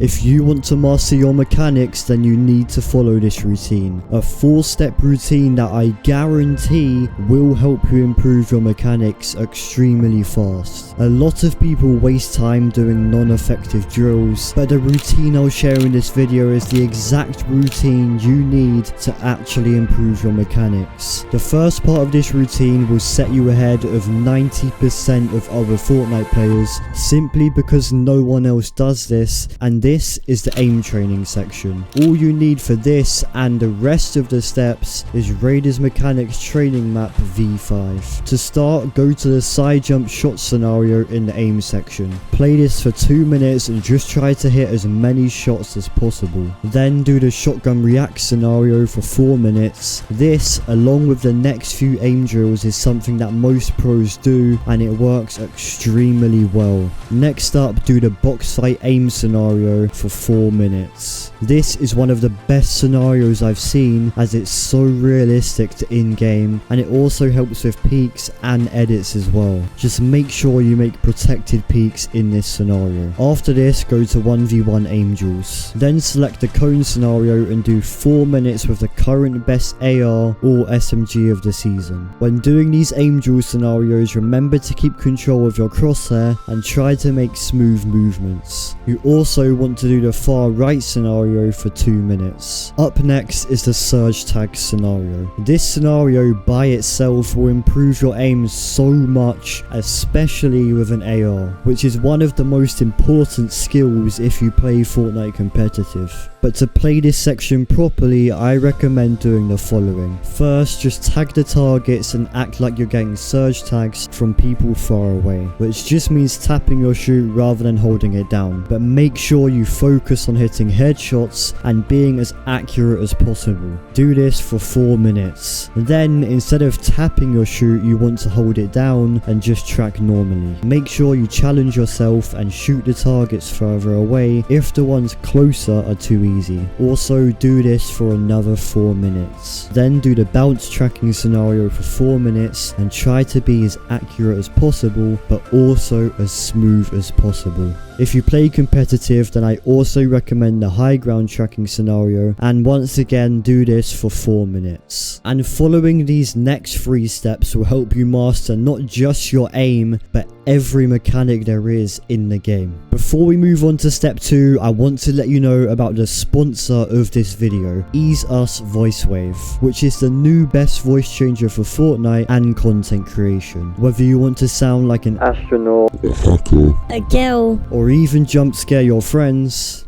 If you want to master your mechanics, then you need to follow this routine. A 4-step routine that I guarantee will help you improve your mechanics extremely fast. A lot of people waste time doing non-effective drills, but the routine I'll share in this video is the exact routine you need to actually improve your mechanics. The first part of this routine will set you ahead of 90% of other Fortnite players, simply because no one else does this, and this is the aim training section. All you need for this and the rest of the steps is Raider's Mechanics Training Map V5. To start, go to the side jump shot scenario in the aim section. Play this for 2 minutes and just try to hit as many shots as possible. Then do the shotgun react scenario for 4 minutes. This, along with the next few aim drills, is something that most pros do, and it works extremely well. Next up, do the box fight aim scenario for 4 minutes. This is one of the best scenarios I've seen, as it's so realistic to in-game, and it also helps with peaks and edits as well. Just make sure you make protected peaks in this scenario. After this, go to 1v1 aim drills. Then select the cone scenario and do 4 minutes with the current best AR or SMG of the season. When doing these aim drill scenarios, remember to keep control of your crosshair and try to make smooth movements. You also want to do the far right scenario for 2 minutes. Up next is the surge tag scenario. This scenario by itself will improve your aim so much, especially with an AR, which is one of the most important skills if you play Fortnite competitive. But to play this section properly, I recommend doing the following. First, just tag the targets and act like you're getting surge tags from people far away, which just means tapping your shoot rather than holding it down. But make sure you focus on hitting headshots and being as accurate as possible. Do this for 4 minutes. Then, instead of tapping your shoot, you want to hold it down and just track normally. Make sure you challenge yourself and shoot the targets further away if the ones closer are too easy. Also, do this for another 4 minutes. Then do the bounce tracking scenario for 4 minutes and try to be as accurate as possible, but also as smooth as possible. If you play competitive, then I also recommend the high ground tracking scenario, and once again do this for 4 minutes. And following these next 3 steps will help you master not just your aim, but every mechanic there is in the game. Before we move on to step 2, I want to let you know about the sponsor of this video, Ease Us VoiceWave, which is the new best voice changer for Fortnite and content creation. Whether you want to sound like an astronaut, a hacker, a girl, or even jump scare your friends,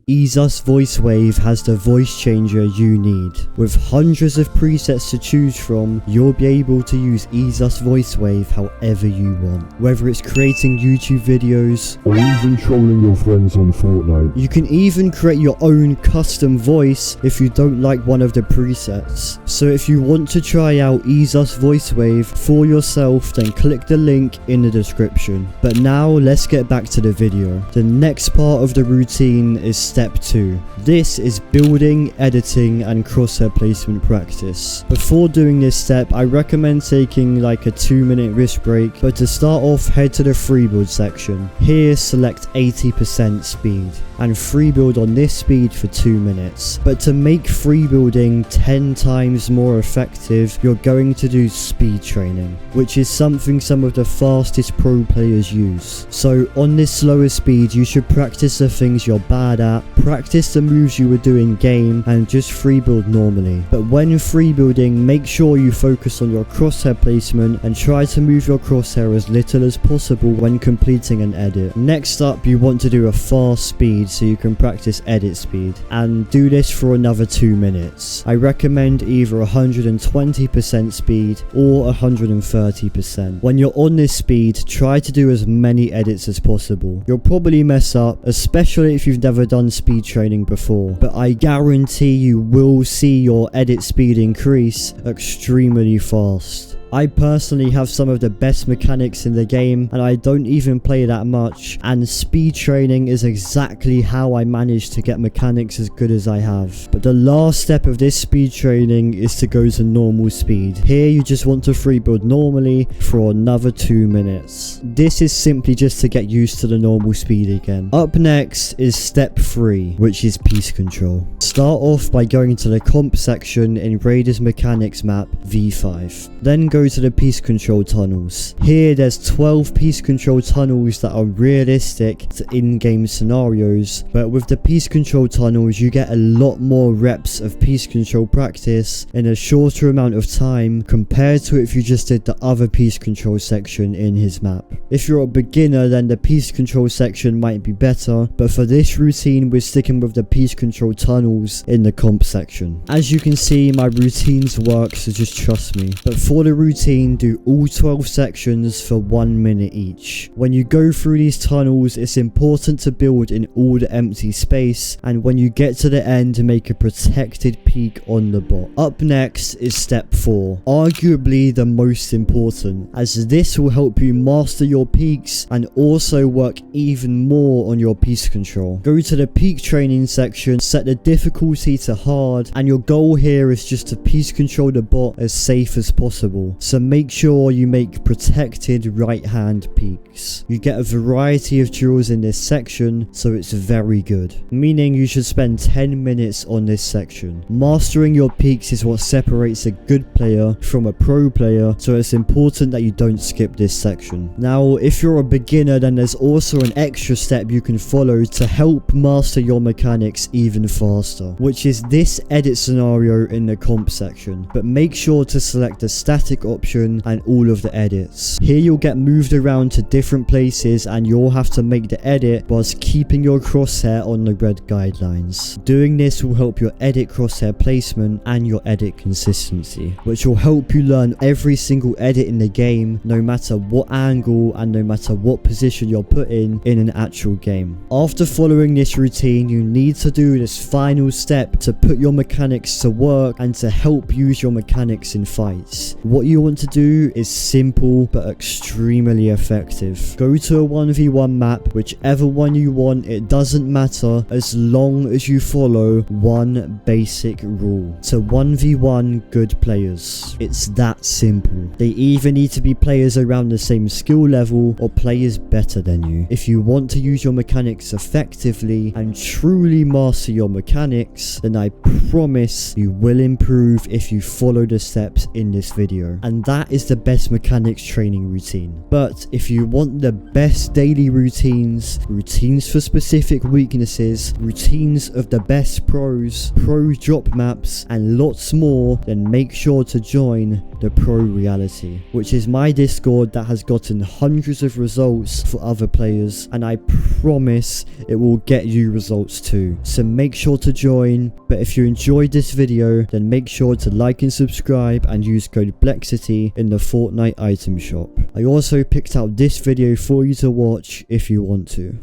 Ease Us VoiceWave has the voice changer you need. With hundreds of presets to choose from, you'll be able to use Ease Us VoiceWave however you want. Whether it's creating YouTube videos, or even trolling your friends on Fortnite. You can even create your own custom voice if you don't like one of the presets. So if you want to try out Ease Us VoiceWave for yourself, then click the link in the description. But now let's get back to the video. The next part of the routine is step 2. This is building, editing, and crosshair placement practice. Before doing this step, I recommend taking like a 2-minute wrist break, but to start off, head to the free build section. Here, select 80% speed, and free build on this speed for 2 minutes. But to make free building 10 times more effective, you're going to do speed training, which is something some of the fastest pro players use. So on this slower speed, you should practice the things you're bad at, practice the moves you would do in game, and just free build normally. But when free building, make sure you focus on your crosshair placement and try to move your crosshair as little as possible when completing an edit. Next up, you want to do a fast speed so you can practice edit speed, and do this for another 2 minutes. I recommend either 120% speed or 130%. When you're on this speed, try to do as many edits as possible. You'll probably mess up, especially if you've never done speed training before, but I guarantee you will see your edit speed increase extremely fast. I personally have some of the best mechanics in the game, and I don't even play that much, and speed training is exactly how I managed to get mechanics as good as I have. But the last step of this speed training is to go to normal speed. Here you just want to free build normally for another 2 minutes. This is simply just to get used to the normal speed again. Up next is step 3, which is piece control. Start off by going to the comp section in Raider's Mechanics map V5. Then go to the piece control tunnels. Here there's 12 piece control tunnels that are realistic to in-game scenarios, but with the piece control tunnels you get a lot more reps of piece control practice in a shorter amount of time compared to if you just did the other piece control section in his map. If you're a beginner, then the piece control section might be better, but for this routine we're sticking with the piece control tunnels in the comp section. As you can see, my routines work, so just trust me. But for the routine, do all 12 sections for 1 minute each. When you go through these tunnels, it's important to build in all the empty space, and when you get to the end, make a protected peak on the bot. Up next is step 4, arguably the most important, as this will help you master your peaks and also work even more on your piece control. Go to the peak training section, set the difficulty to hard, and your goal here is just to piece control the bot as safe as possible. So make sure you make protected right hand peaks. You get a variety of drills in this section, so it's very good, meaning you should spend 10 minutes on this section. Mastering your peaks is what separates a good player from a pro player, so it's important that you don't skip this section. Now, if you're a beginner, then there's also an extra step you can follow to help master your mechanics even faster, which is this edit scenario in the comp section. But make sure to select the static option and all of the edits. Here you'll get moved around to different places and you'll have to make the edit whilst keeping your crosshair on the red guidelines. Doing this will help your edit crosshair placement and your edit consistency, which will help you learn every single edit in the game, no matter what angle and no matter what position you're put in an actual game. After following this routine, you need to do this final step to put your mechanics to work and to help use your mechanics in fights. What you want to do is simple but extremely effective. Go to a 1v1 map, whichever one you want, it doesn't matter as long as you follow one basic rule: to 1v1 good players. It's that simple. They either need to be players around the same skill level or players better than you. If you want to use your mechanics effectively and truly master your mechanics, then I promise you will improve if you follow the steps in this video. And that is the best mechanics training routine. But if you want the best daily routines, routines for specific weaknesses, routines of the best pros, pro drop maps, and lots more, then make sure to join the Pro Reality, which is my Discord that has gotten hundreds of results for other players, and I promise it will get you results too. So make sure to join. But if you enjoyed this video, then make sure to like and subscribe and use code Blexiti in the Fortnite item shop. I also picked out this video for you to watch if you want to.